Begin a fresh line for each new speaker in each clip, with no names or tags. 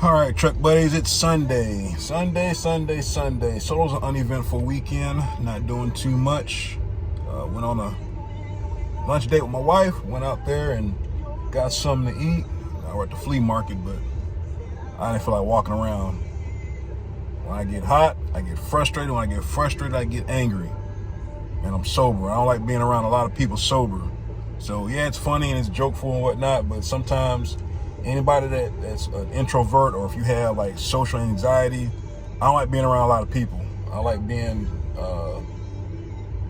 All right, truck buddies, it's Sunday. So it was an uneventful weekend, not doing too much. Went on a lunch date with my wife, went out there and got something to eat. I were at the flea market, but I didn't feel like walking around. When I get hot, I get frustrated. When I get frustrated, I get angry. And I'm sober. I don't like being around a lot of people sober. So yeah, it's funny and it's jokeful and whatnot, but sometimes anybody that's an introvert, or if you have like social anxiety, I don't like being around a lot of people. I like being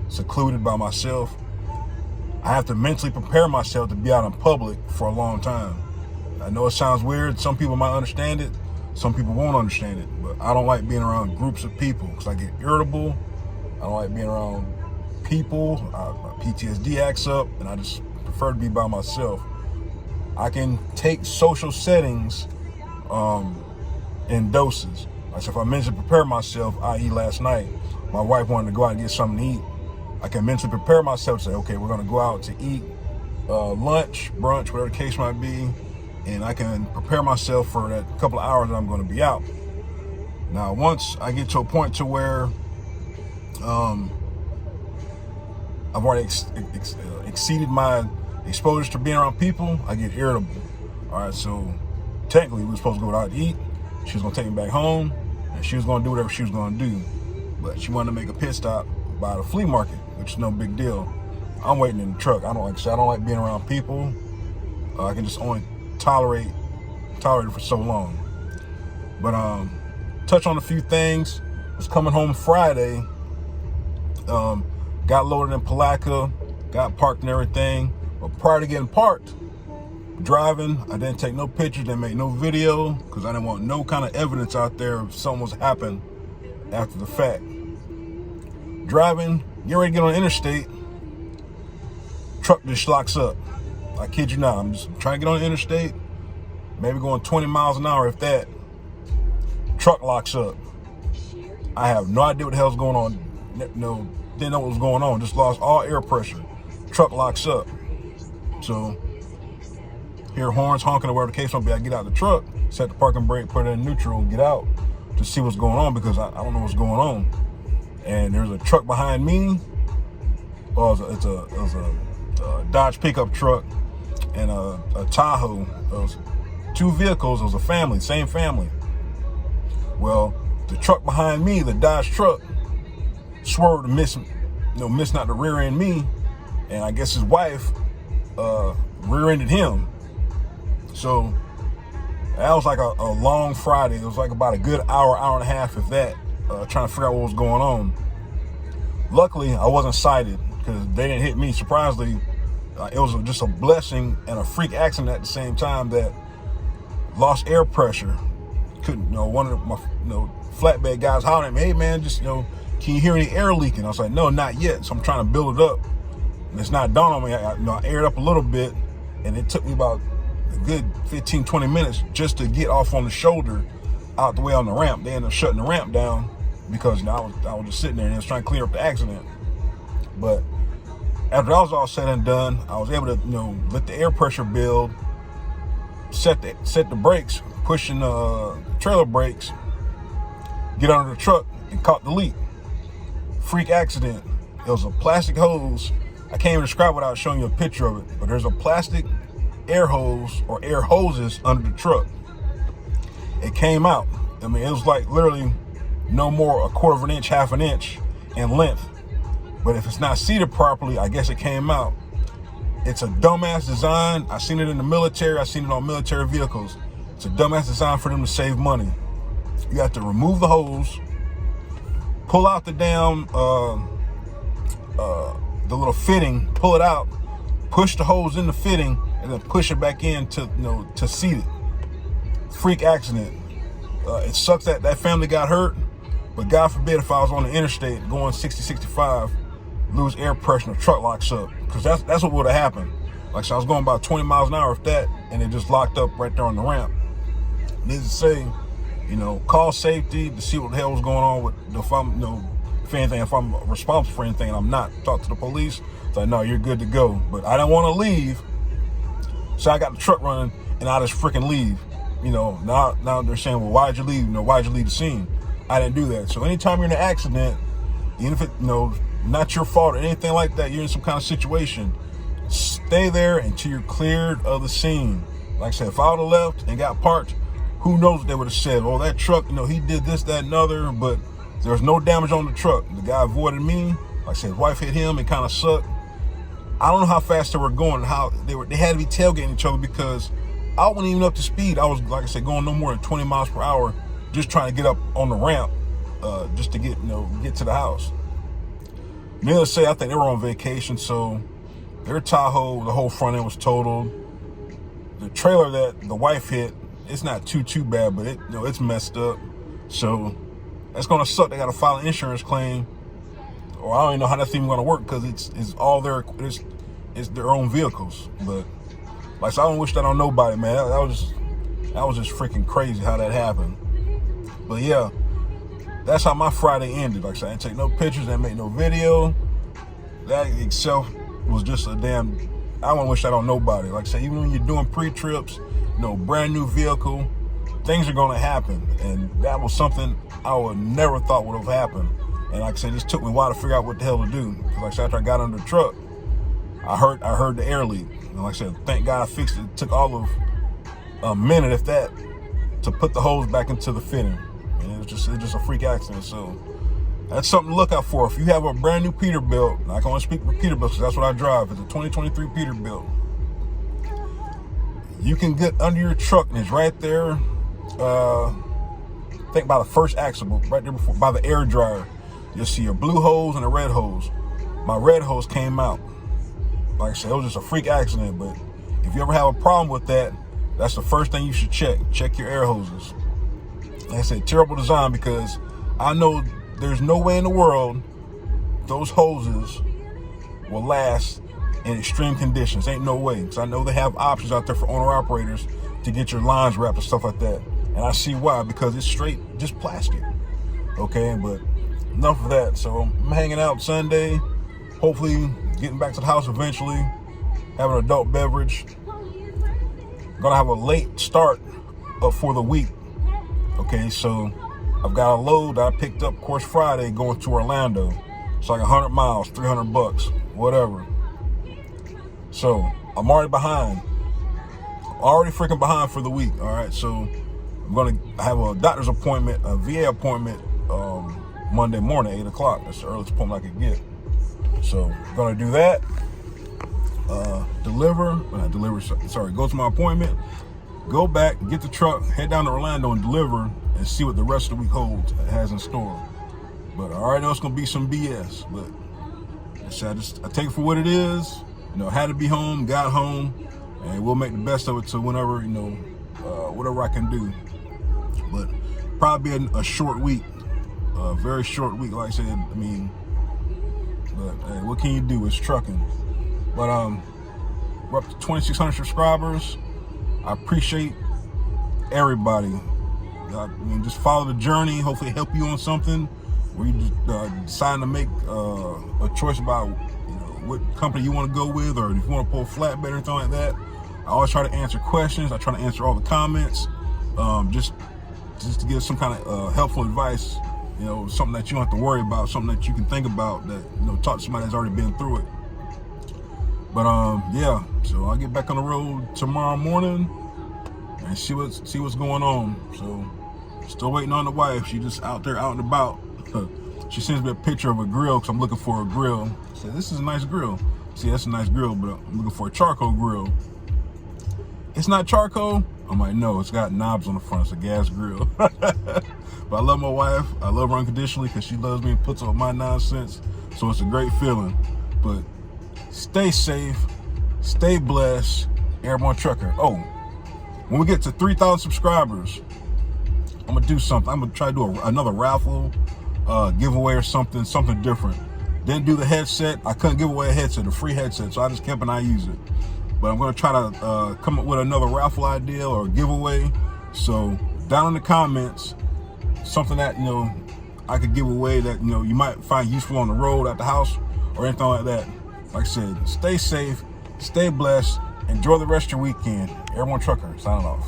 secluded by myself. I have to mentally prepare myself to be out in public for a long time. I know it sounds weird. Some people might understand it. Some people won't understand it. But I don't like being around groups of people because I get irritable. I don't like being around people. My PTSD acts up, and I just prefer to be by myself. I can take social settings in doses. Like if I mentally prepare myself, i.e. last night, my wife wanted to go out and get something to eat. I can mentally prepare myself to say, okay, we're going to go out to eat lunch, brunch, whatever the case might be. And I can prepare myself for that couple of hours that I'm going to be out. Now, once I get to a point to where I've already exceeded my exposure to being around people, I get irritable. All right, so technically we were supposed to go out to eat. She was going to take me back home, and she was going to do whatever she was going to do. But she wanted to make a pit stop by the flea market, which is no big deal. I'm waiting in the truck. I don't like being around people. I can just only tolerate it for so long. But touch on a few things. Was coming home Friday. Got loaded in Palatka, got parked and everything. But prior to getting parked, driving, I didn't take no pictures, didn't make no video, because I didn't want no kind of evidence out there if something was happened after the fact. Driving, get ready to get on the interstate, truck just locks up. I kid you not, I'm just trying to get on the interstate, maybe going 20 miles an hour if that. Truck locks up. I have no idea what the hell's going on. No, didn't know what was going on, just lost all air pressure. Truck locks up. So, hear horns honking or whatever the case might be. I get out of the truck, set the parking brake, put it in neutral, and get out to see what's going on, because I don't know what's going on. And there's a truck behind me. Oh, it was a Dodge pickup truck and a Tahoe. It was two vehicles. It was a family, same family. Well, the truck behind me, the Dodge truck, swerved to miss not to rear end me, and I guess his wife rear-ended him. So that was like a long Friday. It was like about a good hour and a half, if that, trying to figure out what was going on. Luckily, I wasn't cited because they didn't hit me. Surprisingly, it was just a blessing and a freak accident at the same time that lost air pressure. Couldn't, one of my flatbed guys hollered at me, "Hey man, just can you hear any air leaking?" I was like, "No, not yet." So I'm trying to build it up. And it's not dawned on me. I aired up a little bit, and it took me about a good 15, 20 minutes just to get off on the shoulder out the way on the ramp. They ended up shutting the ramp down because I was just sitting there and I was trying to clear up the accident. But after that was all said and done, I was able to let the air pressure build, set the brakes, pushing the trailer brakes, get under the truck, and caught the leak. Freak accident. It was a plastic hose. I can't even describe without showing you a picture of it, but there's a plastic air hose or air hoses under the truck. It came out. I mean, it was like literally no more a quarter of an inch, half an inch in length. But if it's not seated properly, I guess it came out. It's a dumbass design. I've seen it in the military. I've seen it on military vehicles. It's a dumbass design for them to save money. You have to remove the hose, pull out the damn the little fitting, pull it out, push the hose in the fitting, and then push it back in to seat it. Freak accident. It sucks that family got hurt, but God forbid if I was on the interstate going 60, 65, lose air pressure and the truck locks up, because that's what would have happened. Like, so I was going about 20 miles an hour if that, and it just locked up right there on the ramp. Needless to say, call safety to see what the hell was going on with if I'm responsible for anything and I'm not, talk to the police. It's like, no, you're good to go. But I didn't want to leave, so I got the truck running and I just freaking leave. now they're saying, well, why'd you leave? Why'd you leave the scene? I didn't do that. So anytime you're in an accident, even if it, not your fault or anything like that, you're in some kind of situation, stay there until you're cleared of the scene. Like I said, if I would have left and got parked, who knows what they would have said. Oh, that truck, he did this, that, and other, but there was no damage on the truck. The guy avoided me. Like I said, his wife hit him. It kind of sucked. I don't know how fast they were going, how they had to be tailgating each other, because I wasn't even up to speed. I was, like I said, going no more than 20 miles per hour, just trying to get up on the ramp, just to get to the house. Needless to say, I think they were on vacation, so their Tahoe, the whole front end was totaled. The trailer that the wife hit, it's not too bad, but it's messed up. So that's gonna suck. They gotta file an insurance claim, or I don't even know how that's even gonna work, because it's all it's their own vehicles. But like, so I don't wish that on nobody, man. That was just freaking crazy how that happened. But yeah, that's how my Friday ended. Like I said, I didn't take no pictures, I didn't make no video. That itself was just a damn, I wouldn't wish that on nobody. Like I said, even when you're doing pre-trips, brand new vehicle, things are gonna happen. And that was something I would never thought would have happened. And like I said, it just took me a while to figure out what the hell to do. Because like I said, after I got under the truck, I heard the air leak. And like I said, thank God I fixed it. It took all of a minute, if that, to put the hose back into the fitting. And it was just a freak accident. So that's something to look out for. If you have a brand new Peterbilt, I can only speak for Peterbilt because that's what I drive. It's a 2023 Peterbilt. You can get under your truck and it's right there. I think by the first axle, right there before, by the air dryer, you'll see a blue hose and a red hose. My red hose came out. Like I said, it was just a freak accident. But if you ever have a problem with that, that's the first thing you should check. Check your air hoses. Like I said, terrible design, because I know there's no way in the world those hoses will last in extreme conditions. Ain't no way. Because I know they have options out there for owner-operators to get your lines wrapped and stuff like that. And I see why, because it's straight, just plastic. Okay, but enough of that. So I'm hanging out Sunday, hopefully getting back to the house eventually, having an adult beverage. Gonna have a late start for the week. Okay, so I've got a load that I picked up, of course, Friday, going to Orlando. It's like 100 miles, $300, whatever. So I'm already behind. Already freaking behind for the week. All right, so I'm gonna have a doctor's appointment, a VA appointment, Monday morning, 8 o'clock. That's the earliest appointment I could get. So I'm gonna do that. Go to my appointment, go back, get the truck, head down to Orlando and deliver, and see what the rest of the week holds, has in store. But I already know it's gonna be some BS, but I take it for what it is. Had to be home, got home, and we'll make the best of it to whenever, whatever I can do. But probably be a short week, a very short week, like I said. But hey, what can you do? It's trucking. But we're up to 2,600 subscribers. I appreciate everybody. Just follow the journey. Hopefully help you on something where you decide to make a choice about what company you want to go with, or if you want to pull a flatbed or anything like that. I always try to answer questions. I try to answer all the comments, just to give some kind of helpful advice. Something that you don't have to worry about, something that you can think about, that talk to somebody that's already been through it. But yeah, so I'll get back on the road tomorrow morning and see what's going on. So still waiting on the wife. She just out there out and about. She sends me a picture of a grill because I'm looking for a grill. I said, this is a nice grill. See, that's a nice grill, but I'm looking for a charcoal grill. It's not charcoal. I'm like, no, it's got knobs on the front. It's a gas grill. But I love my wife. I love her unconditionally because she loves me and puts up with my nonsense. So it's a great feeling. But stay safe, stay blessed, Airborne Trucker. Oh, when we get to 3,000 subscribers, I'm gonna do something. I'm gonna try to do another raffle, giveaway or something different. Didn't do the headset. I couldn't give away a headset, a free headset, so I just kept and I use it. But I'm gonna try to come up with another raffle idea or giveaway. So down in the comments, something that I could give away that you might find useful on the road, at the house, or anything like that. Like I said, stay safe, stay blessed, enjoy the rest of your weekend. Airborne Trucker signing off.